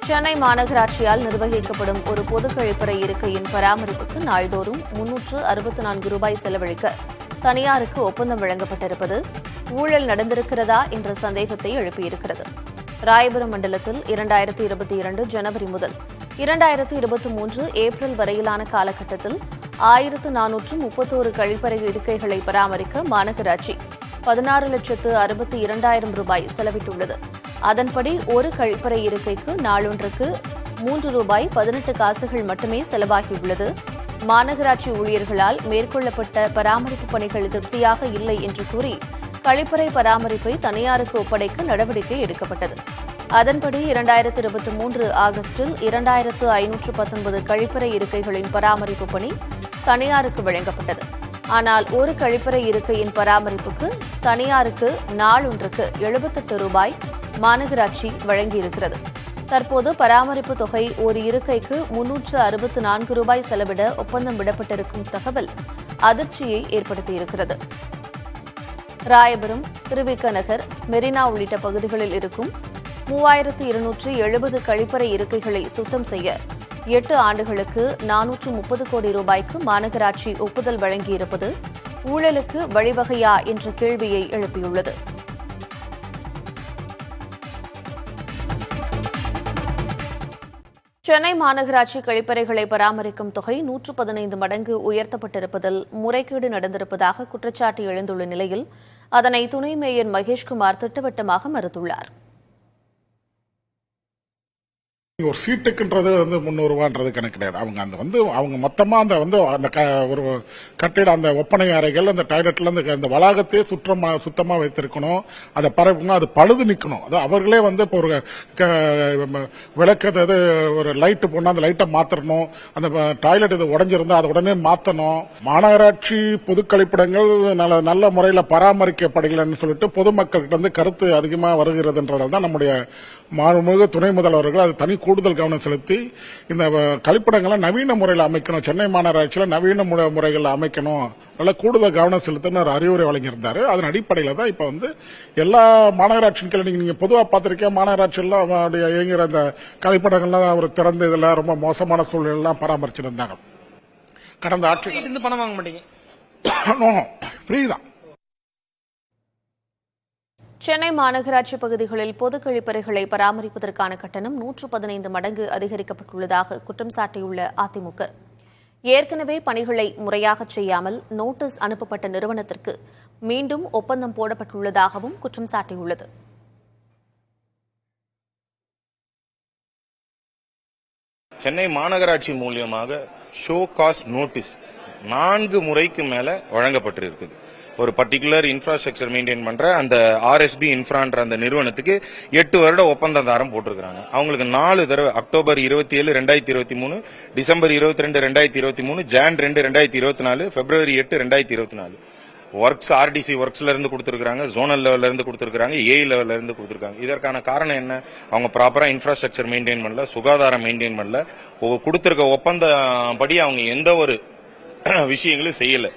சென்னை மாநகராட்சியால் நிர்வகிக்கப்படும் ஒரு பொது கழிப்பறை இருக்கையின் பராமரிப்புக்கு நாள்தோறும் 364 ரூபாய் செலவழிக்க தனியாருக்கு ஒப்பந்தம் வழங்கப்பட்டிருப்பது ஊழல் நடந்திருக்கிறதா என்ற சந்தேகத்தை எழுப்பியிருக்கிறது. ராயபுரம் மண்டலத்தில் 2022 ஜனவரி முதல் 2023 ஏப்ரல் வரையிலான காலகட்டத்தில் 1431 கழிப்பறை இருக்கைகளை பராமரிக்க மாநகராட்சி 16,62,000 ரூபாய் செலவிட்டுள்ளது. அதன்படி ஒரு கழிப்பறை இருக்கைக்கு நாளொன்றுக்கு 3 ரூபாய் 18 காசுகள் மட்டுமே செலவாகியுள்ளது. மாநகராட்சி ஊழியர்களால் மேற்கொள்ளப்பட்ட பராமரிப்பு பணிகள் திருப்தியாக இல்லை என்று கூறி கழிப்பறை பராமரிப்பை தனியாருக்கு ஒப்படைக்க நடவடிக்கை எடுக்கப்பட்டது. அதன்படி 2023 ஆகஸ்டில் 2519 கழிப்பறை இருக்கைகளின் பராமரிப்பு பணி தனியாருக்கு வழங்கப்பட்டது. ஆனால் ஒரு கழிப்பறை இருக்கையின் பராமரிப்புக்கு தனியாருக்கு நாளொன்றுக்கு 78 ரூபாய் மாநகராட்சி வழங்கியிருக்கிறது. தற்போது பராமரிப்பு தொகை ஒரு இருக்கைக்கு 364 ரூபாய் செலவிட ஒப்பந்தம் விடப்பட்டிருக்கும் தகவல் அதிர்ச்சியை ஏற்படுத்தியிருக்கிறது. ராயபுரம், திருவிக நகர், மெரினா உள்ளிட்ட பகுதிகளில் இருக்கும் 3270 கழிப்பறை இருக்கைகளை சுத்தம் செய்ய 8 ஆண்டுகளுக்கு 430 கோடி ரூபாய்க்கு மாநகராட்சி ஒப்புதல் வழங்கியிருப்பது ஊழலுக்கு வழிவகையா என்ற கேள்வியை எழுப்பியுள்ளது. சென்னை மாநகராட்சி கழிப்பறைகளை பராமரிக்கும் தொகை 115 மடங்கு உயர்த்தப்பட்டிருப்பதில் முறைகேடு நடந்திருப்பதாக குற்றச்சாட்டு எழுந்துள்ள நிலையில் அதனை துணை மேயர் மகேஷ்குமார் திட்டவட்டமாக மறுத்துள்ளார். ஒரு சீட்டுக்குன்றது 300 ரூபான்றது கணக்கு கிடையாது. அவங்க மொத்தமா அந்த ஒரு கட்டிட அந்த ஒப்பனை அறைகள் அந்த டாய்லெட்ல அந்த வளாகத்தையே சுத்தமா வைத்திருக்கணும். அதை பரவணும், அது பழுது நிக்கணும். அது அவர்களே இப்போ ஒரு விளக்கு ஒரு லைட்டு போனா அந்த லைட்டை மாத்தணும். அந்த டாய்லெட் இது உடஞ்சிருந்தா அதை உடனே மாத்தணும். மாநகராட்சி பொது கழிப்பிடங்கள் நல்ல முறையில் பராமரிக்கப்படலைன்னு சொல்லிட்டு பொதுமக்கள் கருத்து அதிகமாக வருகிறதுன்றதால் தான் நம்முடைய மாண்புமிகு துணை முதல்வர்கள் அது தனி கூடுதல் கவனம் செலுத்தி இந்த கழிப்பிடங்களை நவீன முறையில் அமைக்கணும், சென்னை மாநகராட்சியில் நவீன முறைகளில் அமைக்கணும், நல்ல கூடுதல் கவனம் செலுத்தணும் ஒரு அறிவுரை வழங்கியிருந்தாரு. அதன் அடிப்படையில் தான் இப்ப எல்லா மாநகராட்சிகள் நீங்க பொதுவாக பார்த்திருக்கீங்க, மாநகராட்சியெல்லாம் இயங்குகிற அந்த கழிப்பிடங்கள்லாம் ஒரு திறந்த இதெல்லாம் ரொம்ப மோசமான சூழ்நிலாம் பராமரிச்சிருந்தாங்க. கடந்த ஆட்சி பணம் வாங்க மாட்டீங்க, ஃப்ரீ தான். சென்னை மாநகராட்சி பகுதிகளில் பொது கழிப்பறைகளை பராமரிப்பதற்கான கட்டணம் 115 மடங்கு அதிகரிக்கப்பட்டுள்ளதாக குற்றம் சாட்டியுள்ள அதிமுக, ஏற்கனவே பணிகளை முறையாக செய்யாமல் நோட்டீஸ் அனுப்பப்பட்ட நிறுவனத்திற்கு மீண்டும் ஒப்பந்தம் போடப்பட்டுள்ளதாகவும் குற்றம் சாட்டியுள்ளது. சென்னை மாநகராட்சி மூலியமாக ஷோ காஸ்ட் நோட்டீஸ் 4 முறைக்கு மேல வழங்கப்பட்டிருக்குது. ஒரு பர்டிகுலர் இன்ஃப்ராஸ்ட்ரக்சர் மெயின்டைன் பண்ற அந்த ஆர்எஸ்பி இன்ஃப்ரான்ற அந்த நிறுவனத்துக்கு 8 வருட ஒப்பந்ததாரம் போட்டிருக்காங்க. அவங்களுக்கு 4 தடவை அக்டோபர் 27, 2023, டிசம்பர் 22, 2023, ஜான் 2, 2024, பிப்ரவரி 8, 2024 ஒர்க்ஸ் ஆர்டிசி ஒர்க்ஸ்ல இருந்து கொடுத்திருக்காங்க, ஜோனல் லெவல்ல இருந்து கொடுத்திருக்காங்க, ஏஐ லெவல்ல இருந்து கொடுத்திருக்காங்க. இதற்கான காரணம் என்ன? அவங்க ப்ராப்பரா இன்ஃப்ராஸ்ட்ரக்சர் மெயின்டைன் பண்ணல, சுகாதாரம் மெயின்டைன் பண்ணல, கொடுத்திருக்க ஒப்பந்த படி அவங்க எந்த ஒரு விஷயங்களும் செய்யல.